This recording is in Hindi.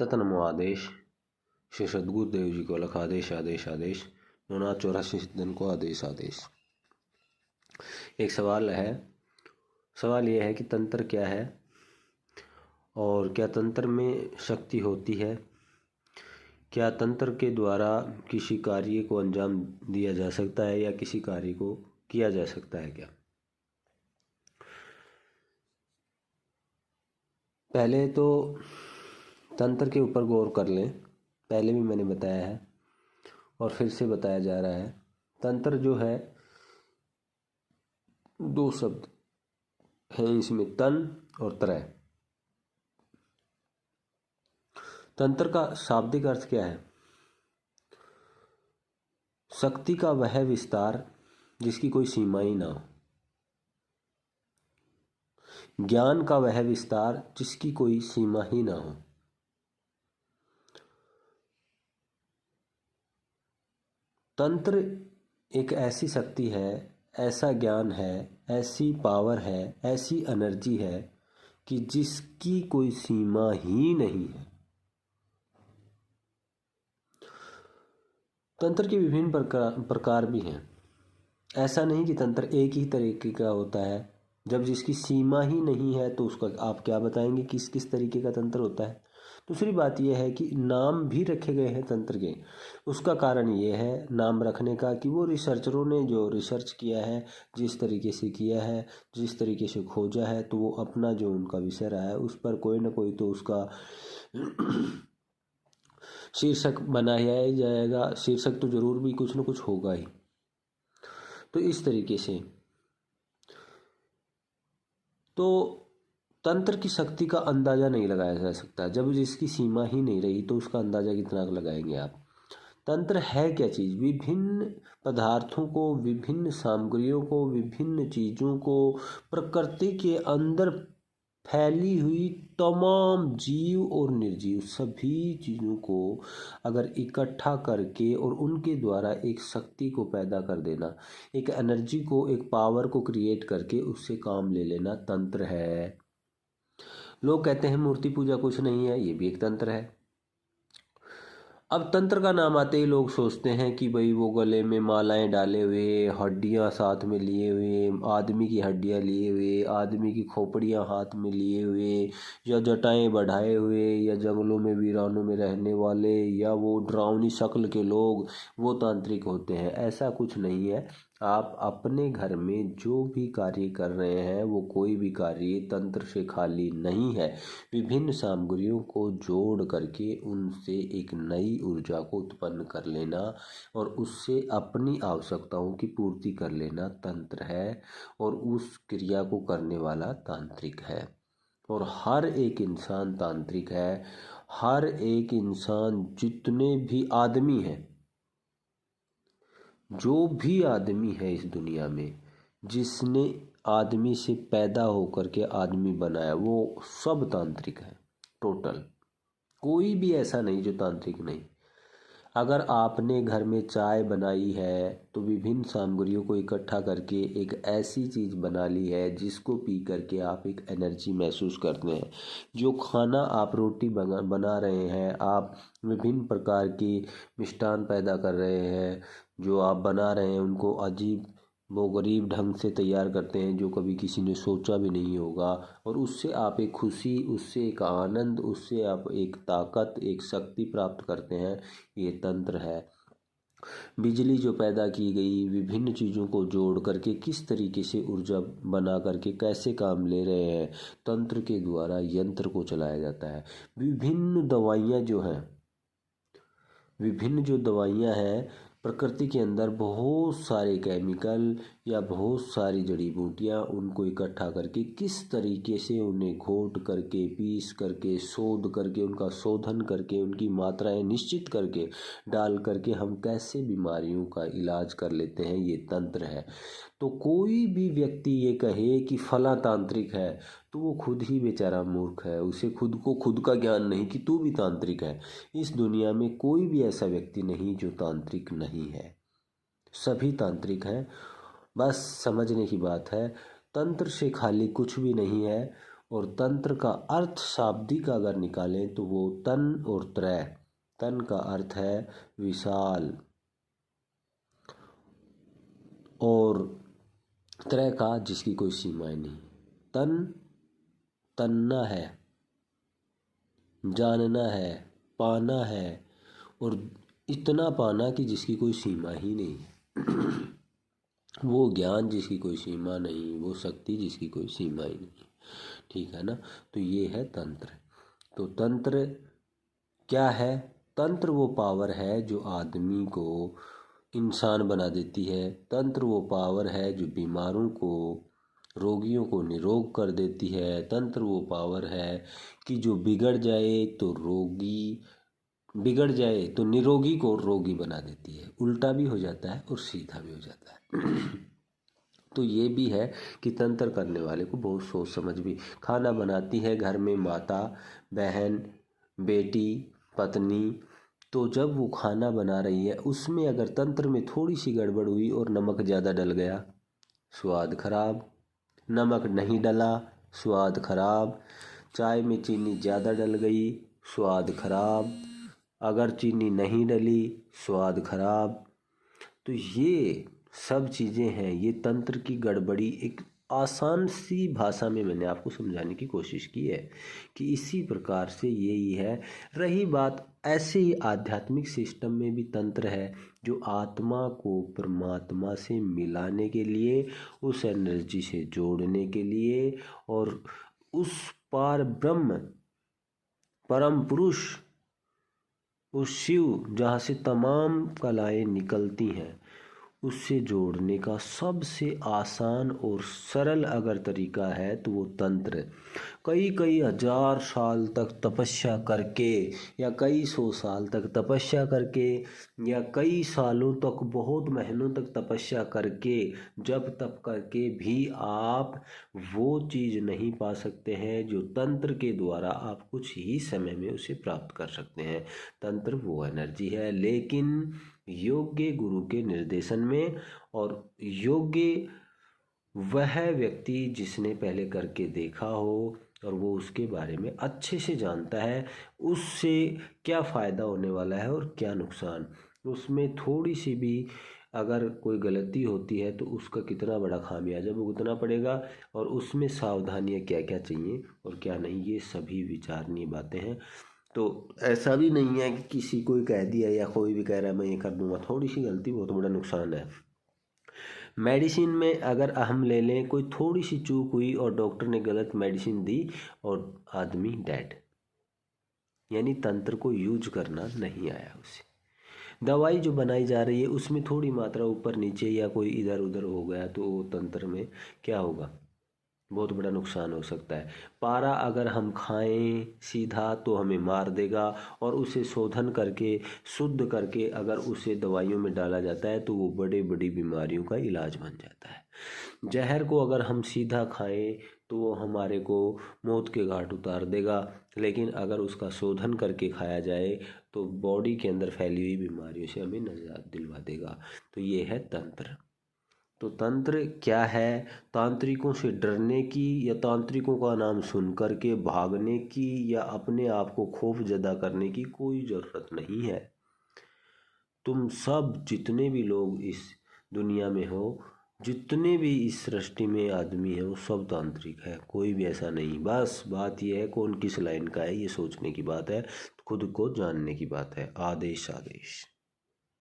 सतनमो आदेश। श्री सद्गुरुदेव जी को अलख आदेश आदेश आदेश। 984 दिन को आदेश आदेश। एक सवाल है। सवाल यह है कि तंत्र क्या है और क्या तंत्र में शक्ति होती है? क्या तंत्र के द्वारा किसी कार्य को अंजाम दिया जा सकता है या किसी कार्य को किया जा सकता है क्या? पहले तो तंत्र के ऊपर गौर कर लें। पहले भी मैंने बताया है और फिर से बताया जा रहा है। तंत्र जो है, दो शब्द हैं इसमें, तन और त्रय। तंत्र का शाब्दिक अर्थ क्या है? शक्ति का वह विस्तार जिसकी कोई सीमा ही ना हो, ज्ञान का वह विस्तार जिसकी कोई सीमा ही ना हो। तंत्र एक ऐसी शक्ति है, ऐसा ज्ञान है, ऐसी पावर है, ऐसी एनर्जी है कि जिसकी कोई सीमा ही नहीं है। तंत्र के विभिन्न प्रकार भी हैं। ऐसा नहीं कि तंत्र एक ही तरीके का होता है। जब जिसकी सीमा ही नहीं है तो उसका आप क्या बताएंगे किस किस तरीके का तंत्र होता है? दूसरी बात यह है कि नाम भी रखे गए हैं तंत्र के। उसका कारण ये है नाम रखने का कि वो रिसर्चरों ने जो रिसर्च किया है, जिस तरीके से किया है, जिस तरीके से खोजा है, तो वो अपना जो उनका विषय रहा है उस पर कोई ना कोई तो उसका शीर्षक बनाया ही जाएगा। शीर्षक तो जरूर भी कुछ ना कुछ होगा ही। तो इस तरीके से तो तंत्र की शक्ति का अंदाज़ा नहीं लगाया जा सकता। जब जिसकी सीमा ही नहीं रही तो उसका अंदाज़ा कितना लगाएंगे आप? तंत्र है क्या चीज़? विभिन्न पदार्थों को, विभिन्न सामग्रियों को, विभिन्न चीज़ों को, प्रकृति के अंदर फैली हुई तमाम जीव और निर्जीव सभी चीज़ों को अगर इकट्ठा करके और उनके द्वारा एक शक्ति को पैदा कर देना, एक एनर्जी को, एक पावर को क्रिएट करके उससे काम ले लेना, तंत्र है। लोग कहते हैं मूर्ति पूजा कुछ नहीं है, ये भी एक तंत्र है। अब तंत्र का नाम आते ही लोग सोचते हैं कि भाई वो गले में मालाएं डाले हुए, हड्डियां साथ में लिए हुए, आदमी की हड्डियां लिए हुए, आदमी की खोपड़ियां हाथ में लिए हुए, या जटाएं बढ़ाए हुए, या जंगलों में वीरानों में रहने वाले, या वो डरावनी शक्ल के लोग, वो तांत्रिक होते हैं। ऐसा कुछ नहीं है। आप अपने घर में जो भी कार्य कर रहे हैं वो कोई भी कार्य तंत्र से खाली नहीं है। विभिन्न सामग्रियों को जोड़ करके उनसे एक नई ऊर्जा को उत्पन्न कर लेना और उससे अपनी आवश्यकताओं की पूर्ति कर लेना तंत्र है, और उस क्रिया को करने वाला तांत्रिक है। और हर एक इंसान तांत्रिक है। हर एक इंसान, जितने भी आदमी हैं, जो भी आदमी है इस दुनिया में, जिसने आदमी से पैदा होकर के आदमी बनाया, वो सब तांत्रिक है। टोटल कोई भी ऐसा नहीं जो तांत्रिक नहीं। अगर आपने घर में चाय बनाई है तो विभिन्न सामग्रियों को इकट्ठा करके एक ऐसी चीज़ बना ली है जिसको पी करके आप एक एनर्जी महसूस करते हैं। जो खाना आप रोटी बना रहे हैं, आप विभिन्न प्रकार की मिष्ठान पैदा कर रहे हैं, जो आप बना रहे हैं उनको अजीब वो गरीब ढंग से तैयार करते हैं जो कभी किसी ने सोचा भी नहीं होगा, और उससे आप एक खुशी, उससे एक आनंद, उससे आप एक ताकत, एक शक्ति प्राप्त करते हैं। ये तंत्र है। बिजली जो पैदा की गई, विभिन्न चीज़ों को जोड़ करके किस तरीके से ऊर्जा बना करके कैसे काम ले रहे हैं, तंत्र के द्वारा यंत्र को चलाया जाता है। विभिन्न दवाइयाँ जो हैं, विभिन्न जो दवाइयाँ हैं, प्रकृति के अंदर बहुत सारे केमिकल या बहुत सारी जड़ी बूटियाँ, उनको इकट्ठा करके किस तरीके से उन्हें घोट करके, पीस करके, शोध करके, उनका शोधन करके, उनकी मात्राएं निश्चित करके डाल करके हम कैसे बीमारियों का इलाज कर लेते हैं, ये तंत्र है। तो कोई भी व्यक्ति ये कहे कि फला तांत्रिक है तो वो खुद ही बेचारा मूर्ख है। उसे खुद को खुद का ज्ञान नहीं कि तू भी तांत्रिक है। इस दुनिया में कोई भी ऐसा व्यक्ति नहीं जो तांत्रिक नहीं है। सभी तांत्रिक हैं। बस समझने की बात है। तंत्र से खाली कुछ भी नहीं है। और तंत्र का अर्थ शाब्दिक अगर निकालें तो वो तन और त्रय। तन का अर्थ है विशाल और त्रय का जिसकी कोई सीमाएं नहीं। तन तन्ना है, जानना है, पाना है और इतना पाना कि जिसकी कोई सीमा ही नहीं। वो ज्ञान जिसकी कोई सीमा नहीं, वो शक्ति जिसकी कोई सीमा ही नहीं। ठीक है ना। तो ये है तंत्र। तो तंत्र क्या है? तंत्र वो पावर है जो आदमी को इंसान बना देती है। तंत्र वो पावर है जो बीमारों को, रोगियों को निरोग कर देती है। तंत्र वो पावर है कि जो बिगड़ जाए तो निरोगी को रोगी बना देती है। उल्टा भी हो जाता है और सीधा भी हो जाता है। तो ये भी है कि तंत्र करने वाले को बहुत सोच समझ भी। खाना बनाती है घर में माता, बहन, बेटी, पत्नी, तो जब वो खाना बना रही है उसमें अगर तंत्र में थोड़ी सी गड़बड़ हुई और नमक ज़्यादा डल गया, स्वाद खराब। नमक नहीं डला, स्वाद खराब। चाय में चीनी ज़्यादा डल गई, स्वाद खराब। अगर चीनी नहीं डली, स्वाद खराब। तो ये सब चीज़ें हैं, ये तंत्र की गड़बड़ी। एक आसान सी भाषा में मैंने आपको समझाने की कोशिश की है कि इसी प्रकार से यही है। रही बात, ऐसे ही आध्यात्मिक सिस्टम में भी तंत्र है जो आत्मा को परमात्मा से मिलाने के लिए, उस एनर्जी से जोड़ने के लिए और उस पार ब्रह्म, परम पुरुष, उस शिव जहाँ से तमाम कलाएं निकलती हैं, उससे जोड़ने का सबसे आसान और सरल अगर तरीका है तो वो तंत्र। कई हजार साल तक तपस्या करके या कई सौ साल तक तपस्या करके या कई सालों तक, बहुत महीनों तक तपस्या करके, जब तप करके भी आप वो चीज़ नहीं पा सकते हैं जो तंत्र के द्वारा आप कुछ ही समय में उसे प्राप्त कर सकते हैं। तंत्र वो एनर्जी है, लेकिन योग्य गुरु के निर्देशन में, और योग्य वह व्यक्ति जिसने पहले करके देखा हो और वो उसके बारे में अच्छे से जानता है, उससे क्या फ़ायदा होने वाला है और क्या नुकसान। उसमें थोड़ी सी भी अगर कोई गलती होती है तो उसका कितना बड़ा खामियाजा भुगतना पड़ेगा और उसमें सावधानियाँ क्या क्या चाहिए और क्या नहीं, ये सभी विचारणीय बातें हैं। तो ऐसा भी नहीं है कि किसी को कह दिया या कोई भी कह रहा है मैं ये कर दूंगा। थोड़ी सी गलती बहुत बड़ा नुकसान है। मेडिसिन में अगर हम ले लें, कोई थोड़ी सी चूक हुई और डॉक्टर ने गलत मेडिसिन दी और आदमी डेड, यानी तंत्र को यूज करना नहीं आया उसे। दवाई जो बनाई जा रही है उसमें थोड़ी मात्रा ऊपर नीचे या कोई इधर उधर हो गया तो वो तंत्र में क्या होगा, बहुत बड़ा नुकसान हो सकता है। पारा अगर हम खाएं सीधा तो हमें मार देगा, और उसे शोधन करके, शुद्ध करके अगर उसे दवाइयों में डाला जाता है तो वो बड़े बड़ी बीमारियों का इलाज बन जाता है। जहर को अगर हम सीधा खाएं तो वो हमारे को मौत के घाट उतार देगा, लेकिन अगर उसका शोधन करके खाया जाए तो बॉडी के अंदर फैली हुई बीमारियों से हमें निजात दिलवा देगा। तो ये है तंत्र। तो तंत्र क्या है? तांत्रिकों से डरने की या तांत्रिकों का नाम सुन कर के भागने की या अपने आप को खौफ ज़दा करने की कोई ज़रूरत नहीं है। तुम सब जितने भी लोग इस दुनिया में हो, जितने भी इस सृष्टि में आदमी है, वो सब तांत्रिक है, कोई भी ऐसा नहीं। बस बात यह है कौन किस लाइन का है, ये सोचने की बात है, खुद को जानने की बात है। आदेश आदेश।